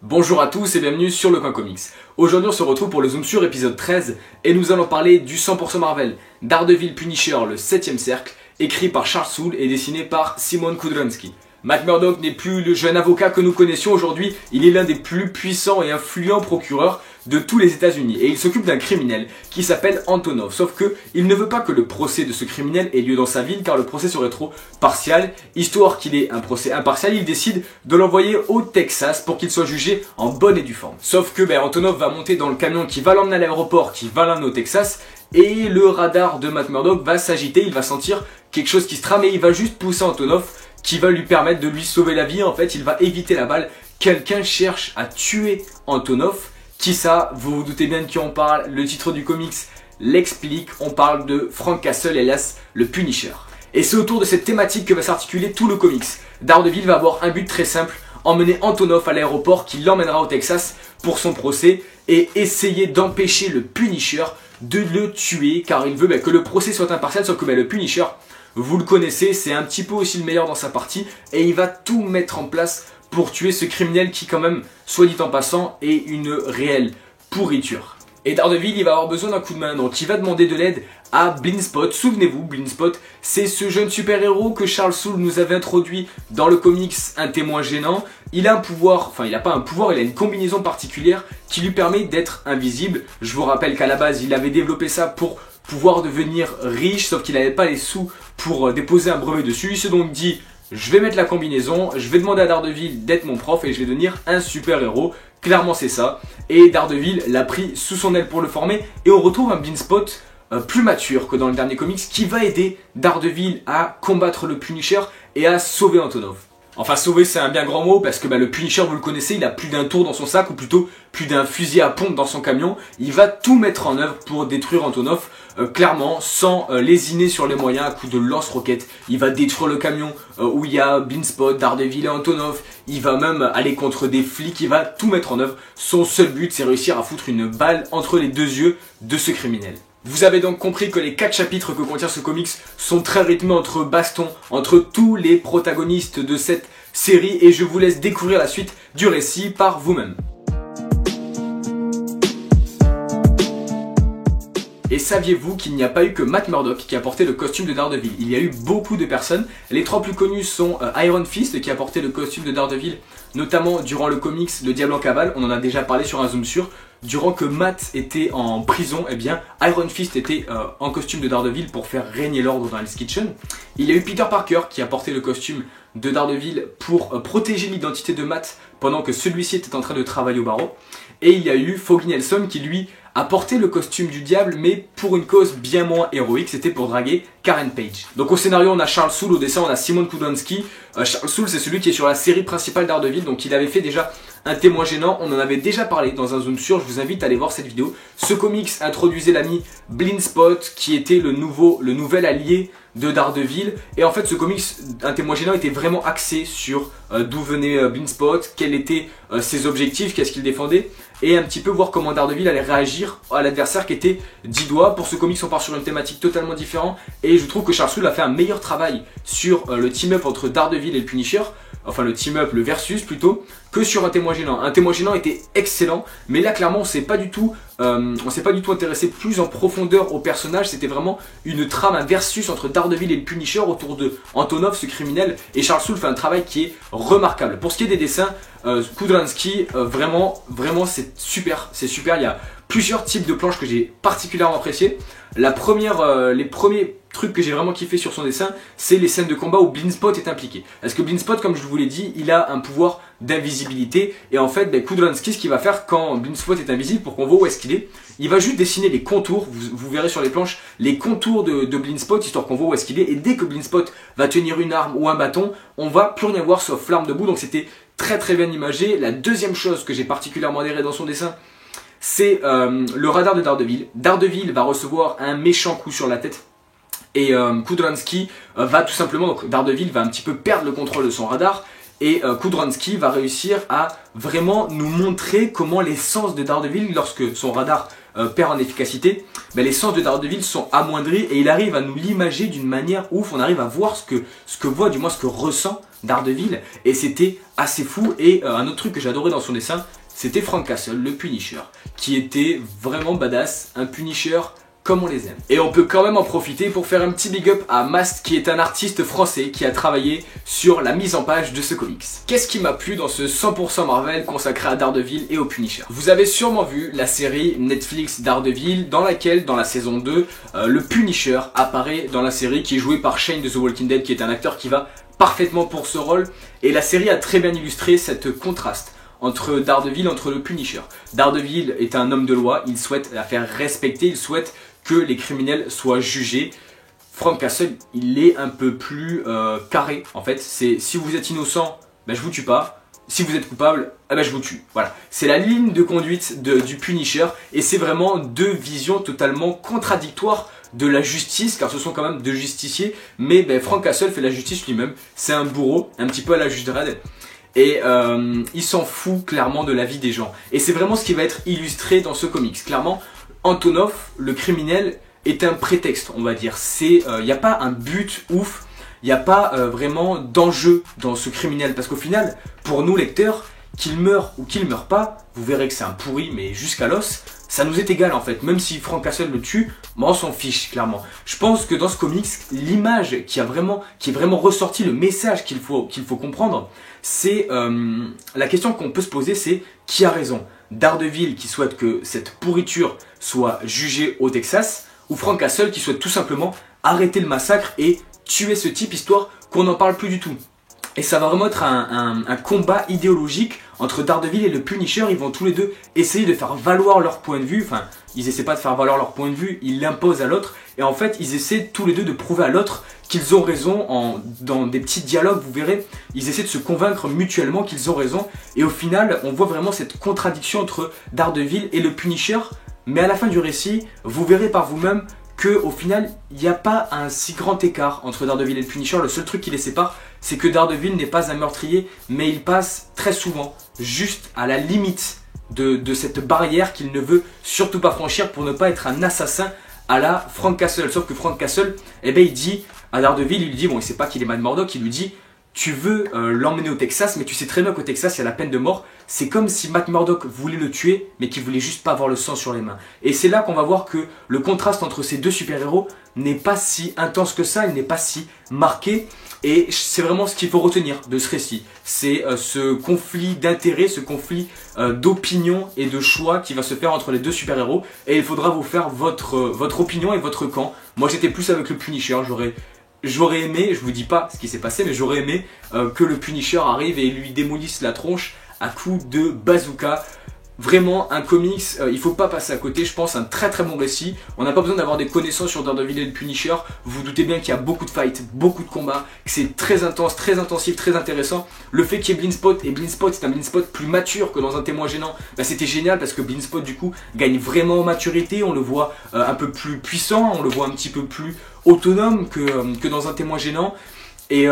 Bonjour à tous et bienvenue sur le Coin Comics. Aujourd'hui on se retrouve pour le Zoom sur épisode 13 et nous allons parler du 100% Marvel, Daredevil Punisher, le 7ème cercle, écrit par Charles Soule et dessiné par Szymon Kudranski. Matt Murdock n'est plus le jeune avocat que nous connaissions aujourd'hui, il est l'un des plus puissants et influents procureurs de tous les États-Unis et il s'occupe d'un criminel qui s'appelle Antonov. Sauf que il ne veut pas que le procès de ce criminel ait lieu dans sa ville car le procès serait trop partial. Histoire qu'il ait un procès impartial, il décide de l'envoyer au Texas pour qu'il soit jugé en bonne et due forme. Sauf que Antonov va monter dans le camion qui va l'emmener à l'aéroport, qui va l'emmener au Texas, et le radar de Matt Murdock va s'agiter, il va sentir quelque chose qui se trame et il va juste pousser Antonov qui va lui permettre de lui sauver la vie. En fait, il va éviter la balle. Quelqu'un cherche à tuer Antonov. Qui ça? Vous vous doutez bien de qui on parle. Le titre du comics l'explique. On parle de Frank Castle, hélas, le Punisher. Et c'est autour de cette thématique que va s'articuler tout le comics. Daredevil va avoir un but très simple. Emmener Antonov à l'aéroport qui l'emmènera au Texas pour son procès et essayer d'empêcher le Punisher de le tuer car il veut que le procès soit impartial, sauf que le Punisher, vous le connaissez, c'est un petit peu aussi le meilleur dans sa partie et il va tout mettre en place pour tuer ce criminel qui quand même, soit dit en passant, est une réelle pourriture. Et Daredevil, il va avoir besoin d'un coup de main, donc il va demander de l'aide à Blindspot. Souvenez-vous, Blindspot, c'est ce jeune super-héros que Charles Soule nous avait introduit dans le comics Un témoin gênant. Il a un pouvoir, enfin il n'a pas un pouvoir, il a une combinaison particulière qui lui permet d'être invisible. Je vous rappelle qu'à la base, il avait développé ça pour pouvoir devenir riche, sauf qu'il n'avait pas les sous pour déposer un brevet dessus. Il s'est donc dit, je vais mettre la combinaison, je vais demander à Daredevil d'être mon prof et je vais devenir un super-héros. Clairement c'est ça. Et Daredevil l'a pris sous son aile pour le former. Et on retrouve un Blindspot plus mature que dans le dernier comics qui va aider Daredevil à combattre le Punisher et à sauver Antonov. Enfin sauver c'est un bien grand mot parce que le Punisher vous le connaissez, il a plus d'un tour dans son sac ou plutôt plus d'un fusil à pompe dans son camion. Il va tout mettre en œuvre pour détruire Antonov, clairement sans lésiner sur les moyens à coup de lance-roquettes. Il va détruire le camion où il y a Blindspot, Daredevil et Antonov. Il va même aller contre des flics, il va tout mettre en œuvre. Son seul but c'est réussir à foutre une balle entre les deux yeux de ce criminel. Vous avez donc compris que les 4 chapitres que contient ce comics sont très rythmés entre bastons, entre tous les protagonistes de cette série et je vous laisse découvrir la suite du récit par vous-même. Et saviez-vous qu'il n'y a pas eu que Matt Murdock qui a porté le costume de Daredevil? Il y a eu beaucoup de personnes. Les 3 plus connus sont Iron Fist qui a porté le costume de Daredevil, notamment durant le comics Le Diable en cavale, on en a déjà parlé sur un zoom sur. Durant que Matt était en prison, Iron Fist était en costume de Daredevil pour faire régner l'ordre dans Hell's Kitchen. Il y a eu Peter Parker qui a porté le costume de Daredevil pour protéger l'identité de Matt pendant que celui-ci était en train de travailler au barreau. Et il y a eu Foggy Nelson qui lui a porté le costume du diable mais pour une cause bien moins héroïque, c'était pour draguer Karen Page. Donc au scénario on a Charles Soule, au dessin on a Szymon Kudranski. Charles Soule c'est celui qui est sur la série principale Daredevil, donc il avait fait déjà Un témoin gênant, on en avait déjà parlé dans un zoom sur, je vous invite à aller voir cette vidéo. Ce comics introduisait l'ami Blindspot qui était le nouvel allié de Daredevil et en fait ce comics Un témoin gênant était vraiment axé sur d'où venait Blindspot, quels étaient ses objectifs, qu'est-ce qu'il défendait et un petit peu voir comment Daredevil allait réagir à l'adversaire qui était 10 doigts. Pour ce comics on part sur une thématique totalement différente et je trouve que Charles Soule a fait un meilleur travail sur le team-up entre Daredevil et le Punisher, enfin le team-up, le versus plutôt, que sur Un témoin gênant. Un témoin gênant était excellent, mais là clairement on s'est pas du tout intéressé plus en profondeur au personnage. C'était vraiment une trame, un versus entre Daredevil et le Punisher autour de Antonov, ce criminel, et Charles Soule fait un travail qui est remarquable. Pour ce qui est des dessins, Kudranski, vraiment c'est super, il y a plusieurs types de planches que j'ai particulièrement appréciées. La première, les premiers trucs que j'ai vraiment kiffé sur son dessin, c'est les scènes de combat où Blindspot est impliqué. Parce que Blindspot, comme je vous l'ai dit, il a un pouvoir d'invisibilité. Et en fait, Kudranski, ce qu'il va faire quand Blindspot est invisible, pour qu'on voit où est-ce qu'il est, il va juste dessiner les contours, vous verrez sur les planches, les contours de Blindspot, histoire qu'on voit où est-ce qu'il est. Et dès que Blindspot va tenir une arme ou un bâton, on va plus rien voir sauf l'arme debout. Donc c'était très bien imagé. La deuxième chose que j'ai particulièrement adhéré dans son dessin, c'est le radar de Daredevil. Daredevil va recevoir un méchant coup sur la tête et Kudranski va tout simplement, donc Daredevil va un petit peu perdre le contrôle de son radar Et Kudranski va réussir à vraiment nous montrer comment l'essence de Daredevil, lorsque son radar perd en efficacité, ben les sens de Daredevil sont amoindris et il arrive à nous l'imager d'une manière ouf. On arrive à voir ce que voit, du moins ce que ressent Daredevil, et c'était assez fou. Et un autre truc que j'adorais dans son dessin, c'était Frank Castle, le Punisher, qui était vraiment badass, un Punisher comme on les aime. Et on peut quand même en profiter pour faire un petit big up à Mast, qui est un artiste français qui a travaillé sur la mise en page de ce comics. Qu'est-ce qui m'a plu dans ce 100% Marvel consacré à Daredevil et au Punisher? Vous avez sûrement vu la série Netflix Daredevil, dans laquelle, dans la saison 2, le Punisher apparaît dans la série, qui est joué par Shane de The Walking Dead, qui est un acteur qui va parfaitement pour ce rôle. Et la série a très bien illustré cette contraste entre Daredevil, entre le Punisher. Daredevil est un homme de loi, il souhaite la faire respecter, il souhaite que les criminels soient jugés. Frank Castle, il est un peu plus carré en fait. C'est si vous êtes innocent, ben, je vous tue pas. Si vous êtes coupable, eh ben, je vous tue. Voilà. C'est la ligne de conduite du Punisher, et c'est vraiment deux visions totalement contradictoires de la justice, car ce sont quand même deux justiciers. Mais ben, Frank Castle fait la justice lui-même. C'est un bourreau, un petit peu à la Judge Dredd. Et il s'en fout clairement de la vie des gens. Et c'est vraiment ce qui va être illustré dans ce comics. Clairement, Antonov, le criminel, est un prétexte, on va dire. Il n'y a pas un but ouf, il n'y a pas vraiment d'enjeu dans ce criminel. Parce qu'au final, pour nous lecteurs, qu'il meure ou qu'il meure pas, vous verrez que c'est un pourri, mais jusqu'à l'os, ça nous est égal en fait. Même si Frank Castle le tue, moi on s'en fiche clairement. Je pense que dans ce comics, l'image qui est vraiment ressortie, le message qu'il faut comprendre, c'est la question qu'on peut se poser, c'est qui a raison? Daredevil qui souhaite que cette pourriture soit jugée au Texas, ou Frank Castle qui souhaite tout simplement arrêter le massacre et tuer ce type, histoire qu'on n'en parle plus du tout. Et ça va vraiment être un combat idéologique entre Daredevil et le Punisher. Ils vont tous les deux essayer de faire valoir leur point de vue. Enfin, ils essaient pas de faire valoir leur point de vue, ils l'imposent à l'autre. Et en fait, ils essaient tous les deux de prouver à l'autre qu'ils ont raison. Dans des petits dialogues, vous verrez, ils essaient de se convaincre mutuellement qu'ils ont raison. Et au final, on voit vraiment cette contradiction entre Daredevil et le Punisher. Mais à la fin du récit, vous verrez par vous-même qu'au final, il n'y a pas un si grand écart entre Daredevil et le Punisher. Le seul truc qui les sépare, c'est que Daredevil n'est pas un meurtrier, mais il passe très souvent juste à la limite de cette barrière qu'il ne veut surtout pas franchir pour ne pas être un assassin à la Frank Castle. Sauf que Frank Castle, eh ben, il dit à Daredevil, il lui dit, bon, il sait pas qu'il est Matt Murdock, il lui dit, tu veux l'emmener au Texas, mais tu sais très bien qu'au Texas, il y a la peine de mort. C'est comme si Matt Murdock voulait le tuer, mais qu'il voulait juste pas avoir le sang sur les mains. Et c'est là qu'on va voir que le contraste entre ces deux super-héros n'est pas si intense que ça, il n'est pas si marqué. Et c'est vraiment ce qu'il faut retenir de ce récit. C'est ce conflit d'intérêts, ce conflit d'opinion et de choix qui va se faire entre les deux super-héros. Et il faudra vous faire votre opinion et votre camp. Moi, j'étais plus avec le Punisher, J'aurais aimé, je vous dis pas ce qui s'est passé, mais j'aurais aimé que le Punisher arrive et lui démolisse la tronche à coups de bazooka. Vraiment un comics, il faut pas passer à côté, je pense un très très bon récit. On n'a pas besoin d'avoir des connaissances sur Daredevil et le Punisher. Vous vous doutez bien qu'il y a beaucoup de fights, beaucoup de combats, que c'est très intense, très intensif, très intéressant. Le fait qu'il y ait Blindspot, et Blindspot c'est un Blindspot plus mature que dans Un témoin gênant, bah, c'était génial parce que Blindspot du coup gagne vraiment en maturité. On le voit un peu plus puissant, on le voit un petit peu plus autonome que dans Un témoin gênant. Et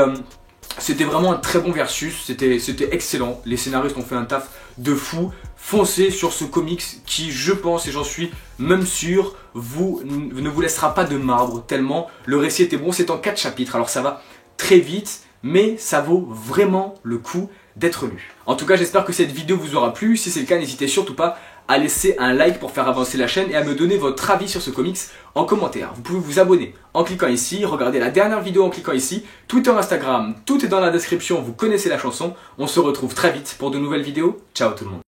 c'était vraiment un très bon versus, c'était excellent. Les scénaristes ont fait un taf de fou. Foncez sur ce comics qui, je pense et j'en suis même sûr, ne vous laissera pas de marbre tellement le récit était bon. C'est en 4 chapitres, alors ça va très vite, mais ça vaut vraiment le coup d'être lu. En tout cas, j'espère que cette vidéo vous aura plu. Si c'est le cas, n'hésitez surtout pas à laisser un like pour faire avancer la chaîne et à me donner votre avis sur ce comics en commentaire. Vous pouvez vous abonner en cliquant ici, regarder la dernière vidéo en cliquant ici, Twitter, Instagram, tout est dans la description, vous connaissez la chanson. On se retrouve très vite pour de nouvelles vidéos. Ciao tout le monde.